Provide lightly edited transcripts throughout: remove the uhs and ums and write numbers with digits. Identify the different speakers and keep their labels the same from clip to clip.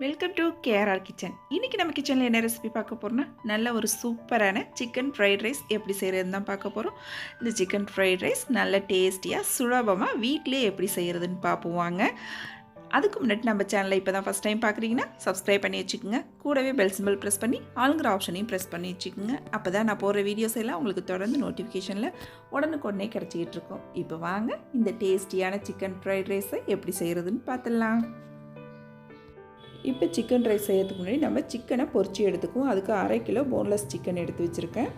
Speaker 1: Welcome to KRR kitchen. இன்றைக்கி நம்ம கிச்சனில் என்ன ரெசிபி பார்க்க போகிறோம்னா, நல்ல ஒரு சூப்பரான சிக்கன் ஃப்ரைட் ரைஸ் எப்படி செய்கிறதுன்னு தான் பார்க்க போகிறோம். இந்த சிக்கன் ஃப்ரைட் ரைஸ் நல்ல டேஸ்டியாக சுலபமாக வீட்டிலே எப்படி செய்கிறதுன்னு பார்ப்போம் வாங்க. அதுக்கு முன்னாடி நம்ம சேனலை இப்போ தான் ஃபஸ்ட் டைம் பார்க்குறீங்கன்னா சப்ஸ்கிரைப் பண்ணி வச்சுக்கோங்க. கூடவே பெல் சிம்பிள் ப்ரெஸ் பண்ணி ஆளுங்கிற ஆப்ஷனையும் ப்ரெஸ் பண்ணி வச்சுக்கோங்க. அப்போ தான் நான் போடுற வீடியோஸ் எல்லாம் உங்களுக்கு தொடர்ந்து நோட்டிஃபிகேஷனில் உடனுக்குடனே கிடச்சிக்கிட்டு இருக்கோம். இப்போ வாங்க இந்த டேஸ்டியான சிக்கன் ஃப்ரைட் ரைஸை எப்படி செய்கிறதுன்னு பார்த்துடலாம். இப்போ சிக்கன் ரைஸ் செய்யறதுக்கு முன்னாடி நம்ம சிக்கனை பொரிச்சு எடுத்துக்குவோம். அதுக்கு 1/2 கிலோ போன்லெஸ் சிக்கன் எடுத்து வச்சுருக்கேன்.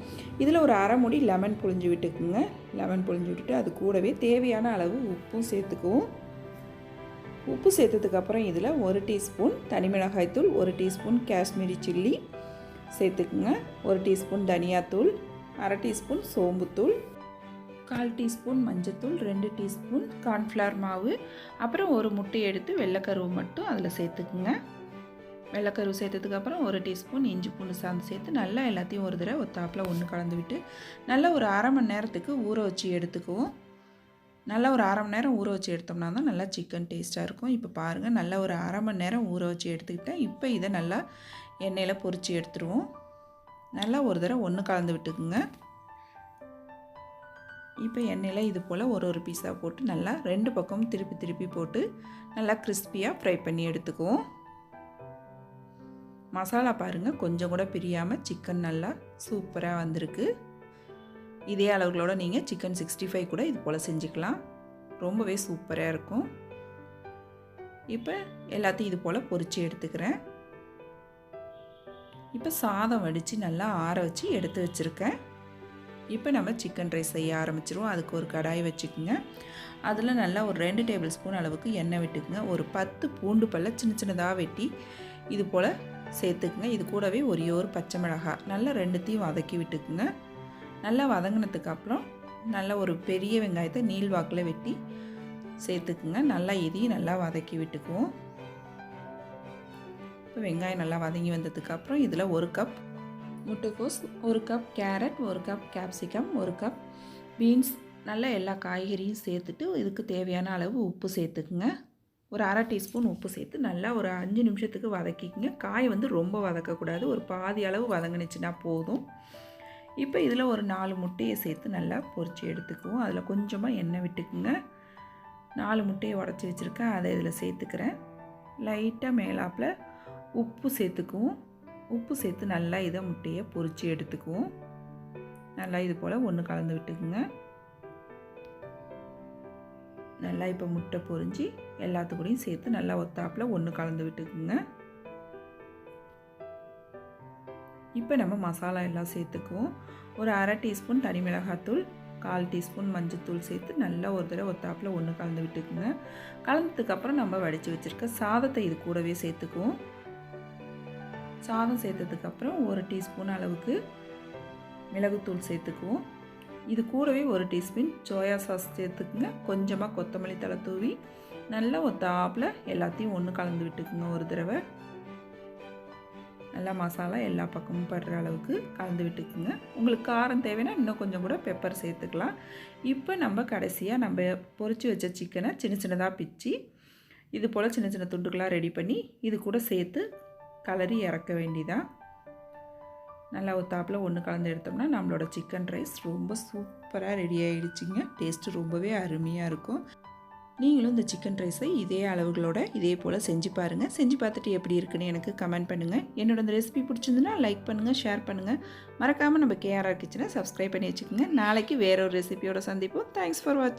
Speaker 1: இதில் ஒரு 1/2 மூடி லெமன் புழிஞ்சு விட்டுக்குங்க. லெமன் புழிஞ்சு விட்டுட்டு அது கூடவே தேவையான அளவு உப்பும் சேர்த்துக்குவோம். உப்பு சேர்த்ததுக்கப்புறம் இதில் 1 டீஸ்பூன் தனி மிளகாய்த்தூள், 1 டீஸ்பூன் காஷ்மீரி சில்லி சேர்த்துக்குங்க, 1 டீஸ்பூன் தனியாத்தூள், 1/2 டீஸ்பூன் சோம்புத்தூள், 1/4 டீஸ்பூன் மஞ்சத்தூள், 2 டீஸ்பூன் கார்ன்ஃப்ளவர் மாவு, அப்புறம் ஒரு முட்டையை எடுத்து வெள்ளைக்கருவு மட்டும் அதில் சேர்த்துக்குங்க. வெள்ளைக்கருவு சேர்த்ததுக்கப்புறம் 1 டீஸ்பூன் இஞ்சி பூண்டு சாந்து சேர்த்து நல்லா எல்லாத்தையும் ஒரு தடவை ஒத்தாப்பில் ஒன்று கலந்து விட்டு நல்லா ஒரு 1/2 மணி நேரத்துக்கு ஊற வச்சு எடுத்துக்குவோம். நல்லா ஒரு 1/2 மணி நேரம் ஊற வச்சு எடுத்தோம்னா தான் நல்லா சிக்கன் டேஸ்ட்டாக இருக்கும். இப்போ பாருங்கள், நல்லா ஒரு 1/2 மணி நேரம் ஊற வச்சு எடுத்துக்கிட்டேன். இப்போ இதை நல்லா எண்ணெயில் பொரித்து எடுத்துருவோம். நல்லா ஒரு தடவை ஒன்று கலந்து விட்டுக்குங்க. இப்போ எண்ணெயில் இது போல் ஒரு பீஸாக போட்டு நல்லா 2 பக்கமும் திருப்பி போட்டு நல்லா கிறிஸ்பியாக ஃப்ரை பண்ணி எடுத்துக்குவோம். மசாலா பாருங்கள், கொஞ்சம் கூட பிரியாமல் சிக்கன் நல்லா சூப்பராக வந்திருக்கு. இதே அளவுகளோட நீங்கள் சிக்கன் 65 கூட இது போல் செஞ்சுக்கலாம். ரொம்பவே சூப்பராக இருக்கும். இப்போ எல்லாத்தையும் இது போல் பொரித்து எடுத்துக்கிறேன். இப்போ சாதம் வடித்து நல்லா ஆற வச்சு எடுத்து வச்சுருக்கேன். இப்போ நம்ம சிக்கன் ரைஸ் செய்ய ஆரம்பிச்சிருவோம். அதுக்கு ஒரு கடாய் வச்சுக்கோங்க. அதில் நல்லா ஒரு 2 டேபிள் ஸ்பூன் அளவுக்கு எண்ணெய் விட்டுக்குங்க. ஒரு 10 பூண்டு பல்ல சின்னதாக வெட்டி இது போல் சேர்த்துக்குங்க. இது கூடவே ஒரே ஒரு பச்சை மிளகாய் நல்லா 2த்தையும் வதக்கி விட்டுக்குங்க. நல்லா வதங்கினதுக்கு அப்புறம் நல்லா ஒரு பெரிய வெங்காயத்தை நீள் வாக்கில் வெட்டி சேர்த்துக்குங்க. நல்லா இதையும் நல்லா வதக்கி விட்டுக்குவோம். இப்போ வெங்காயம் நல்லா வதங்கி வந்ததுக்கப்புறம் இதில் 1 கப் முட்டைக்கோஸ், 1 cup carrot, 1 cup capsicum, 1 cup beans, நல்லா எல்லா காய்கறியும் சேர்த்துட்டு இதுக்கு தேவையான அளவு உப்பு சேர்த்துக்குங்க. ஒரு 1/2 டீஸ்பூன் உப்பு சேர்த்து நல்லா ஒரு 5 நிமிஷத்துக்கு வதக்கிக்குங்க. காய் ரொம்ப வதக்கக்கூடாது, ஒரு பாதி அளவு வதங்கினுச்சுன்னா போதும். இப்போ இதில் ஒரு 4 முட்டையை சேர்த்து நல்லா பொரித்து எடுத்துக்குவோம். அதில் கொஞ்சமாக எண்ணெய் விட்டுக்குங்க. 4 முட்டையை உடச்சி வச்சுருக்கேன், அதை இதில் சேர்த்துக்கிறேன். லைட்டாக மேலாப்பில் உப்பு சேர்த்துக்குவோம். உப்பு சேர்த்து நல்லா இதை முட்டையை பொரித்து எடுத்துக்குவோம். நல்லா இது போல் ஒன்று கலந்து விட்டுக்குங்க. நல்லா இப்போ முட்டை பொரிஞ்சு எல்லாத்துக்கூடையும் சேர்த்து நல்லா ஒத்தாப்பில் ஒன்று கலந்து விட்டுக்குங்க. இப்போ நம்ம மசாலா எல்லாம் சேர்த்துக்குவோம். ஒரு 1/2 டீஸ்பூன் தனி மிளகாத்தூள், 1/4 டீஸ்பூன் மஞ்சத்தூள் சேர்த்து நல்லா ஒரு தடவை ஒத்தாப்பில் ஒன்று கலந்து விட்டுக்குங்க. கலந்ததுக்கப்புறம் நம்ம வடித்து வச்சுருக்க சாதத்தை இது கூடவே சேர்த்துக்குவோம். சாதம் சேர்த்ததுக்கப்புறம் 1 டீஸ்பூன் அளவுக்கு மிளகுத்தூள் சேர்த்துக்குவோம். இது கூடவே 1 டீஸ்பூன் சோயா சாஸ் சேர்த்துக்குங்க. கொஞ்சமாக கொத்தமல்லி தழை தூவி நல்லா ஒத்தாப்பில் எல்லாத்தையும் ஒன்று கலந்து விட்டுக்குங்க. ஒரு தடவை நல்லா மசாலா எல்லா பக்கமும் படுற அளவுக்கு கலந்து விட்டுக்குங்க. உங்களுக்கு காரம் தேவைன்னா இன்னும் கொஞ்சம் கூட பெப்பர் சேர்த்துக்கலாம். இப்போ நம்ம கடைசியாக நம்ம பொரித்து வச்ச சிக்கனை சின்னதாக பிச்சு இது போல் சின்ன துண்டுகளாக ரெடி பண்ணி இது கூட சேர்த்து கலரி இறக்க வேண்டியதான். நல்லா ஒத்தாப்பில் ஒன்று கலந்து எடுத்தோம்னா நம்மளோட சிக்கன் ரைஸ் ரொம்ப சூப்பராக ரெடி ஆகிடுச்சிங்க. டேஸ்ட்டு ரொம்பவே அருமையாக இருக்கும். நீங்களும் இந்த சிக்கன் ரைஸை இதே அளவுகளோட இதே போல் செஞ்சு பாருங்கள். செஞ்சு பார்த்துட்டு எப்படி இருக்குன்னு எனக்கு கமெண்ட் பண்ணுங்கள். என்னோட இந்த ரெசிபி பிடிச்சிருந்துன்னா லைக் பண்ணுங்கள், ஷேர் பண்ணுங்கள். மறக்காமல் நம்ம கேஆர்ஆர் கிச்சனை சப்ஸ்கிரைப் பண்ணி வச்சுக்கோங்க. நாளைக்கு வேற ஒரு ரெசிபியோட சந்திப்போம். தேங்க்ஸ் ஃபார் வாட்சிங்.